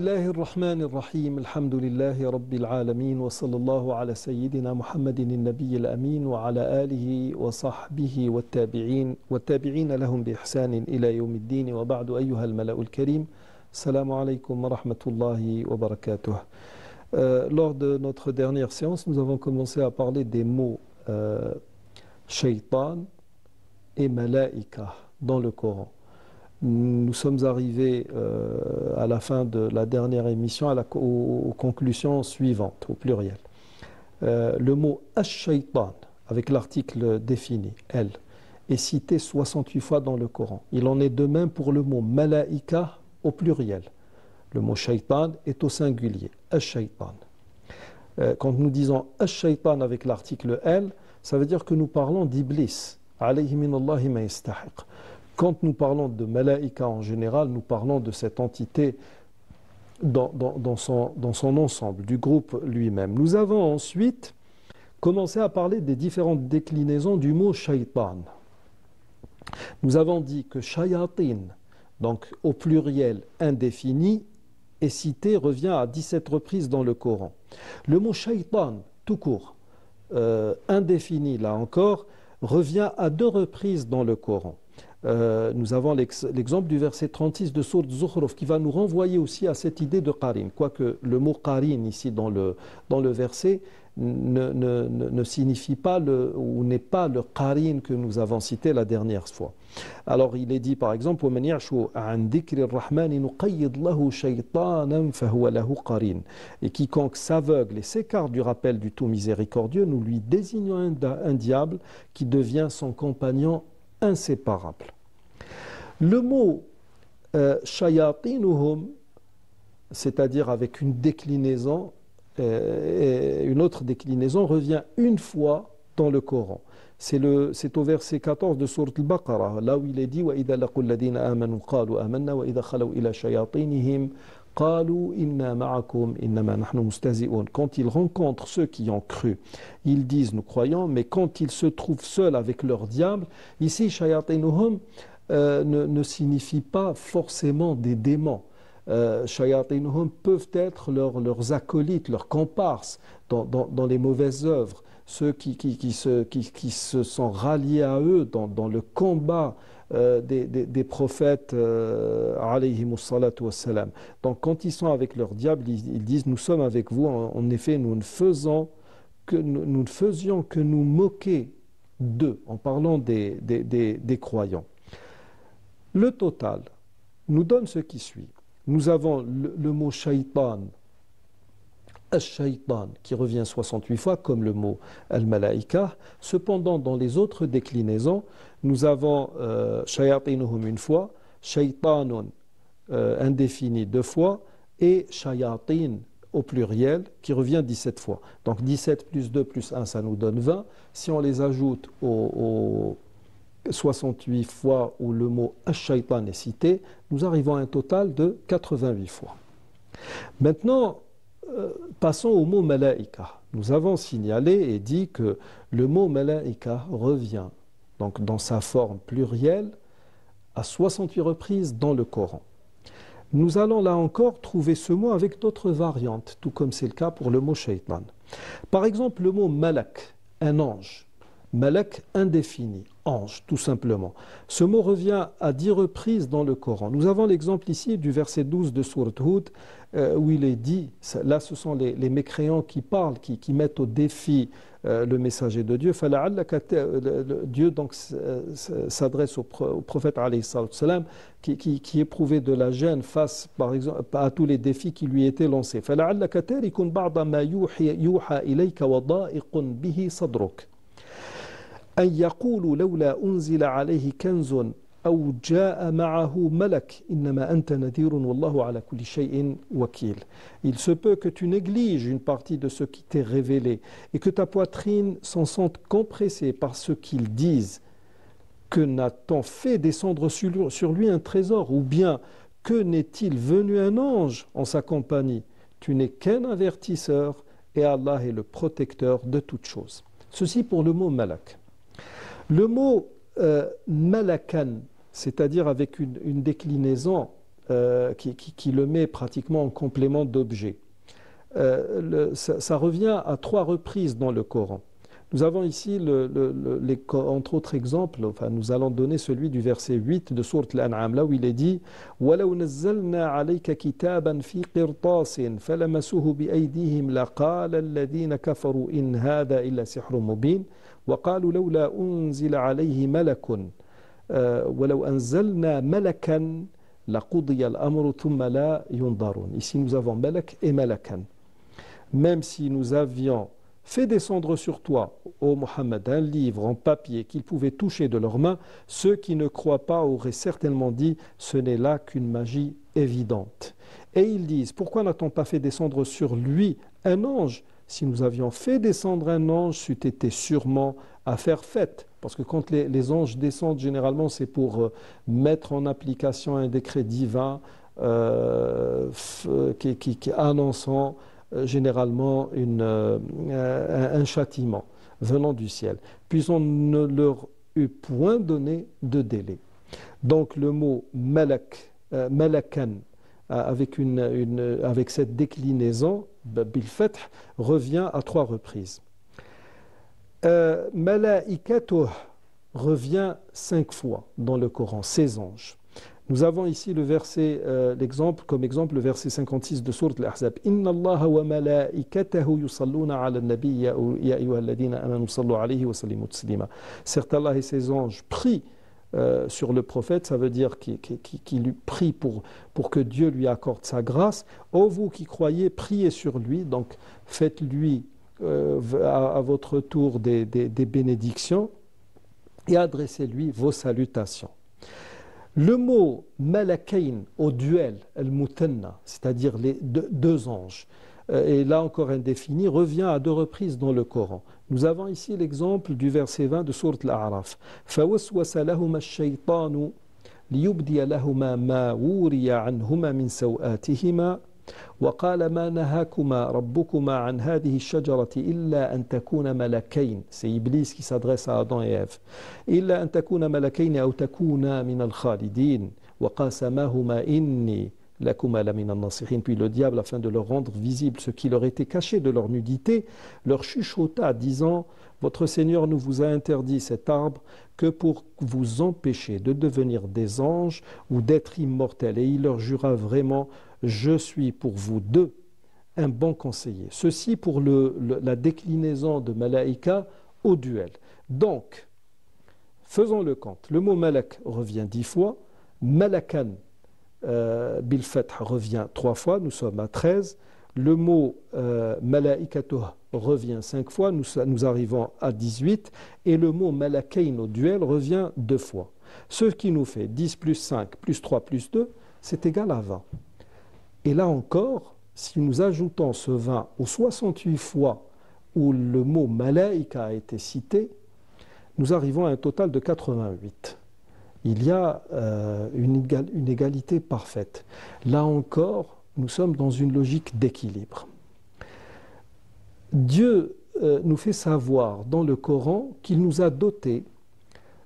الله الرحمن الرحيم الحمد لله رب العالمين وصلى الله على سيدنا محمد النبي الأمين وعلى آله وصحبه والتابعين لهم بإحسان إلى يوم الدين وبعد أيها الملأ الكريم السلام عليكم ورحمة الله وبركاته. Lors de notre dernière séance, nous avons commencé à parler des mots shaitan et malaïka dans le Coran. Nous sommes arrivés à la fin de la dernière émission aux conclusions suivantes, au pluriel. Le mot ash-shaytan, avec l'article défini, elle, est cité 68 fois dans le Coran. Il en est de même pour le mot malaïka au pluriel. Le mot shaytan est au singulier, ash-shaytan. Quand nous disons ash-shaytan avec l'article elle, ça veut dire que nous parlons d'Iblis, alayhi minallahi ma yastahiq. Quand nous parlons de malaïka en général, nous parlons de cette entité dans son ensemble, du groupe lui-même. Nous avons ensuite commencé à parler des différentes déclinaisons du mot shaytan. Nous avons dit que shayatin, donc au pluriel indéfini, est cité, revient à 17 reprises dans le Coran. Le mot shaytan, tout court, indéfini là encore, revient à 2 reprises dans le Coran. Nous avons l'exemple du verset 36 de Sourate Zukhruf qui va nous renvoyer aussi à cette idée de qarin, quoique le mot qarin ici dans le verset ne signifie pas ou n'est pas le qarin que nous avons cité la dernière fois. Alors il est dit par exemple وَمَنْ يَعْشُ عَنْ ذِكْرِ الرَّحْمَنِ نُقَيِّضْ لَهُ شَيْطَانًا فَهُوَ لَهُ قَرِينٌ. Et quiconque s'aveugle et s'écarte du rappel du tout miséricordieux, nous lui désignons un diable qui devient son compagnon inséparable. Le mot shayatinuhum, c'est-à-dire avec une déclinaison, une autre déclinaison, revient une fois dans le Coran. C'est au verset 14 de Sourate Al-Baqarah, là où il est dit وَإِذَا لَقُوا الَّذِينَ آمَنُوا قَالُوا آمَنَّا وَإِذَا خَلَوْا إِلَى شَيَاطِينِهِمْ قَالُوا إِنَّا مَعَكُمْ إِنَّمَا نَحْنُ مُسْتَهْزِئُونَ. Quand ils rencontrent ceux qui ont cru, ils disent nous croyons, mais quand ils se trouvent seuls avec leur diable, ici shayatinuhum ne signifie pas forcément des démons. Shayatinuhum peuvent être leurs acolytes, leurs comparses dans les mauvaises œuvres, ceux qui se sont ralliés à eux dans le combat des prophètes alayhimus salatu wassalam. Donc quand ils sont avec leur diable, ils disent nous sommes avec vous, en effet nous ne faisions que nous moquer d'eux en parlant des croyants. Le total nous donne ce qui suit. Nous avons le mot shaytan, ash-shaytan, qui revient 68 fois, comme le mot al-malaïka. Cependant, dans les autres déclinaisons, nous avons shayatinuhum une fois, shaytanun indéfini 2 fois, et shayatin au pluriel, qui revient 17 fois. Donc 17 plus 2 plus 1, ça nous donne 20. Si on les ajoute aux 68 fois où le mot ash-shaytan est cité, nous arrivons à un total de 88 fois. Maintenant, passons au mot malaïka. Nous avons signalé et dit que le mot malaïka revient donc dans sa forme plurielle à 68 reprises dans le Coran. Nous allons là encore trouver ce mot avec d'autres variantes, tout comme c'est le cas pour le mot shaytan. Par exemple, le mot malak, un ange. Malak indéfini, ange, tout simplement. Ce mot revient à 10 reprises dans le Coran. Nous avons l'exemple ici du verset 12 de Sourate Hud, où il est dit, là ce sont les mécréants qui parlent, qui mettent au défi le messager de Dieu. Dieu donc s'adresse au prophète alayhi salam, qui éprouvait de la gêne face par exemple à tous les défis qui lui étaient lancés. فَلَعَلَّكَ تَارِكٌ بَعْضَ مَا يُوحَى إِلَيْكَ وَضَائِقٌ بِهِ صَدْرُكَ أن يقولوا لولا أنزل عليه كنز أو جاء معه ملك إنما أنت نذير والله على كل شيء وكيل. Il se peut que tu négliges une partie de ce qui t'est révélé et que ta poitrine s'en sente compressée par ce qu'ils disent. Que n'a-t-on fait descendre sur lui un trésor, ou bien que n'est-il venu un ange en sa compagnie? Tu n'es qu'un avertisseur et Allah est le protecteur de toutes choses. Ceci pour le mot malak. Le mot malakan, c'est-à-dire avec une déclinaison qui le met pratiquement en complément d'objet. Ça revient à 3 reprises dans le Coran. Nous avons ici, entre autres exemples, enfin, nous allons donner celui du verset 8 de sourate Al-An'am, là où il est dit وَلَوْ نَزَّلْنَا عَلَيْكَ كِتَابًا فِي قِرْطَاسٍ فَلَمَسُوهُ بِأَيْدِيهِمْ لَقَالَ الَّذِينَ كَفَرُوا إِنْ هَذَا إِلَّا سِحْرٌ مُبِينٌ وَقَالُوا لَوْلَا أُنزِلَ عَلَيْهِ مَلَكٌ وَلَوْ أَنزَلْنَا مَلَكًا لَقُضِيَ الْأَمْرُ ثُمَّ لَا يُنظَرُونَ. Ici nous avons malak et malakan. Même si nous avions fait descendre sur toi, ô Mohammed, un livre en papier qu'ils pouvaient toucher de leurs mains, ceux qui ne croient pas auraient certainement dit ce n'est là qu'une magie évidente. Et ils disent pourquoi n'a-t-on pas fait descendre sur lui un ange? Si nous avions fait descendre un ange, c'eût été sûrement affaire faite. Parce que quand les anges descendent, généralement, c'est pour mettre en application un décret divin qui annonçant généralement un châtiment venant du ciel. Puis on ne leur eut point donné de délai. Donc le mot malak, malakan, avec cette déclinaison, bil fath, revient à 3 reprises. Malaikatuh revient 5 fois dans le Coran, ces anges. Nous avons ici comme exemple le verset 56 de sourate Al-Ahzab. Inna Allaha wa malaikatahu yusalluna ala an-nabi ya ayyuhalladhina amanu sallu alayhi wa sallimu taslima. Certes, Allah et ses anges prient sur le prophète, ça veut dire qu'il lui prie pour que Dieu lui accorde sa grâce. Ô vous qui croyez, priez sur lui, donc faites-lui à votre tour des bénédictions et adressez-lui vos salutations. Le mot malakain au duel, al-mutanna, c'est-à-dire les 2 anges, et là encore indéfini, revient à 2 reprises dans le Coran. Nous avons ici l'exemple du verset 20 de sourate Al-A'raf. فَوَسْوَسَ لَهُمَا الشَّيْطَانُ لِيُبْدِيَ لَهُمَا مَا وُورِيَ عَنْهُمَا مِنْ سَوْآتِهِمَا وقال ما نهاكما ربكما عن هذه الشجرة إلا أن تكونا ملكين. C'est Iblis qui s'adresse à Adam et Ève. إلا أن تكونا ملكين أو تكونا من الخالدين وقاسماهما إني لكما لمن الناصحين. Puis le diable, afin de leur rendre visible ce qui leur était caché de leur nudité, leur chuchota disant votre Seigneur nous vous a interdit cet arbre que pour vous empêcher de devenir des anges ou d'être immortels. Et il leur jura vraiment je suis pour vous 2 un bon conseiller. Ceci pour la déclinaison de malaïka au duel. Donc, faisons le compte. Le mot malak revient 10 fois, malakan bil fath revient 3 fois, nous sommes à 13. Le mot malaikatuh revient 5 fois, nous arrivons à 18. Et le mot malakain au duel revient 2 fois. Ce qui nous fait 10 plus 5 plus 3 plus 2, c'est égal à 20. Et là encore, si nous ajoutons ce 20 aux 68 fois où le mot malaïka a été cité, nous arrivons à un total de 88. Il y a une égalité parfaite. Là encore, nous sommes dans une logique d'équilibre. Dieu nous fait savoir dans le Coran qu'il nous a dotés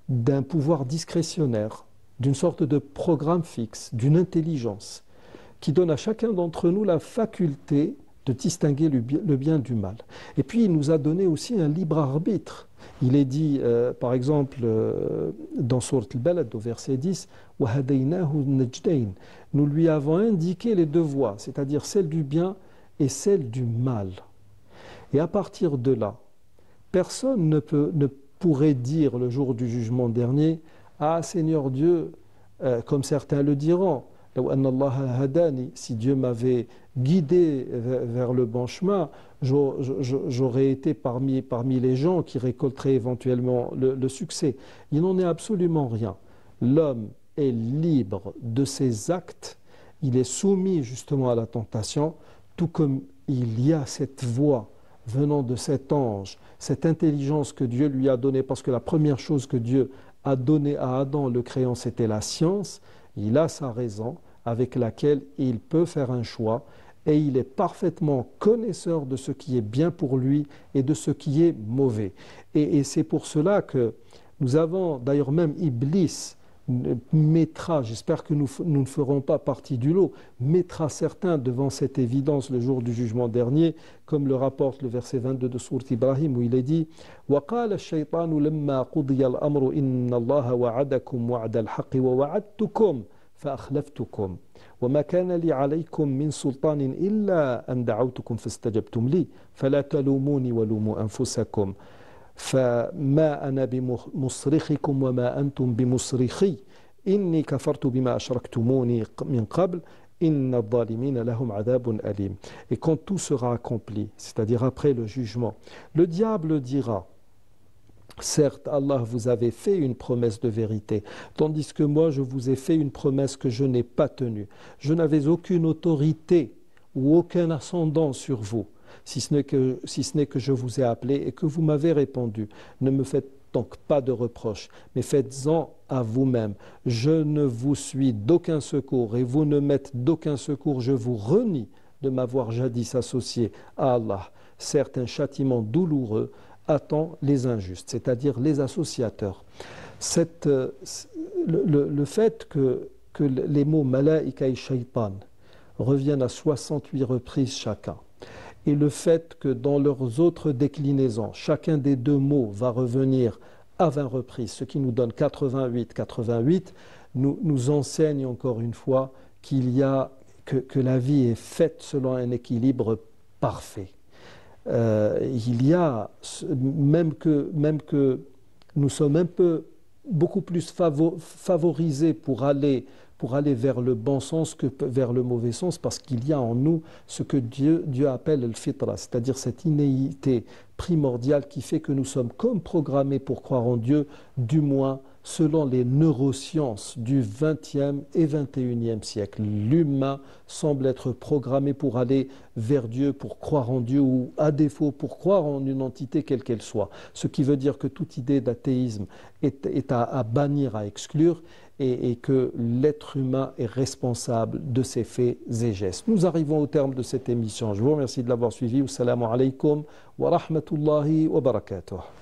d'un pouvoir discrétionnaire, d'une sorte de programme fixe, d'une intelligence, qui donne à chacun d'entre nous la faculté de distinguer le bien du mal. Et puis il nous a donné aussi un libre arbitre. Il est dit, par exemple, dans Sourate Al-Balad, au verset 10, وَهَدَيْنَاهُ النَّجْدَيْنِ. Nous lui avons indiqué les 2 voies, c'est-à-dire celle du bien et celle du mal. Et à partir de là, personne ne pourrait dire le jour du jugement dernier, ah Seigneur Dieu, comme certains le diront, si Dieu m'avait guidé vers le bon chemin, j'aurais été parmi les gens qui récolteraient éventuellement le succès. Il n'en est absolument rien. L'homme est libre de ses actes, il est soumis justement à la tentation, tout comme il y a cette voix venant de cet ange, cette intelligence que Dieu lui a donnée, parce que la première chose que Dieu a donnée à Adam, le créant, c'était la science. Il a sa raison avec laquelle il peut faire un choix et il est parfaitement connaisseur de ce qui est bien pour lui et de ce qui est mauvais. Et c'est pour cela que nous avons, d'ailleurs même Iblis mettra, j'espère que nous ne ferons pas partie du lot, mettra certains devant cette évidence le jour du jugement dernier, comme le rapporte le verset 22 de Sourate Ibrahim, où il est dit وَقَالَ الشَّيْطَانُ لَمَّا قُضِيَ الْأَمْرُ إِنَّ اللَّهَ وَعَدَكُمْ وَعْدَ الْحَقِّ وَوَعَدتُّكُمْ فأخلفتكم وما كان لي عليكم من سلطان إلا أن دعوتكم فاستجبتم لي فلا تلوموني ولوموا أنفسكم فما أنا بمصرخكم وما أنتم بمصرخي إني كفرت بما أشركتموني من قبل إن الظالمين لهم عذاب أليم. Et quand tout sera accompli, c'est-à-dire après le jugement, le diable dira: certes, Allah vous avait fait une promesse de vérité, tandis que moi, je vous ai fait une promesse que je n'ai pas tenue. Je n'avais aucune autorité ou aucun ascendant sur vous, si ce n'est que je vous ai appelé et que vous m'avez répondu. Ne me faites donc pas de reproches, mais faites-en à vous-même. Je ne vous suis d'aucun secours et vous ne m'êtes d'aucun secours. Je vous renie de m'avoir jadis associé à Allah. Certes, un châtiment douloureux attend les injustes, c'est-à-dire les associateurs. Le fait que les mots malaïka et shaitan reviennent à 68 reprises chacun, et le fait que dans leurs autres déclinaisons, chacun des deux mots va revenir à 20 reprises, ce qui nous donne 88, nous enseigne encore une fois que la vie est faite selon un équilibre parfait. Il y a, même que nous sommes beaucoup plus favorisés pour aller vers le bon sens que vers le mauvais sens, parce qu'il y a en nous ce que Dieu appelle le fitra, c'est-à-dire cette innéité primordiale qui fait que nous sommes comme programmés pour croire en Dieu, du moins selon les neurosciences du XXe et XXIe siècle. L'humain semble être programmé pour aller vers Dieu, pour croire en Dieu, ou à défaut pour croire en une entité quelle qu'elle soit. Ce qui veut dire que toute idée d'athéisme est à bannir, à exclure, et que l'être humain est responsable de ses faits et gestes. Nous arrivons au terme de cette émission. Je vous remercie de l'avoir suivi. Wassalamu alaikum wa rahmatullahi wa barakatuh.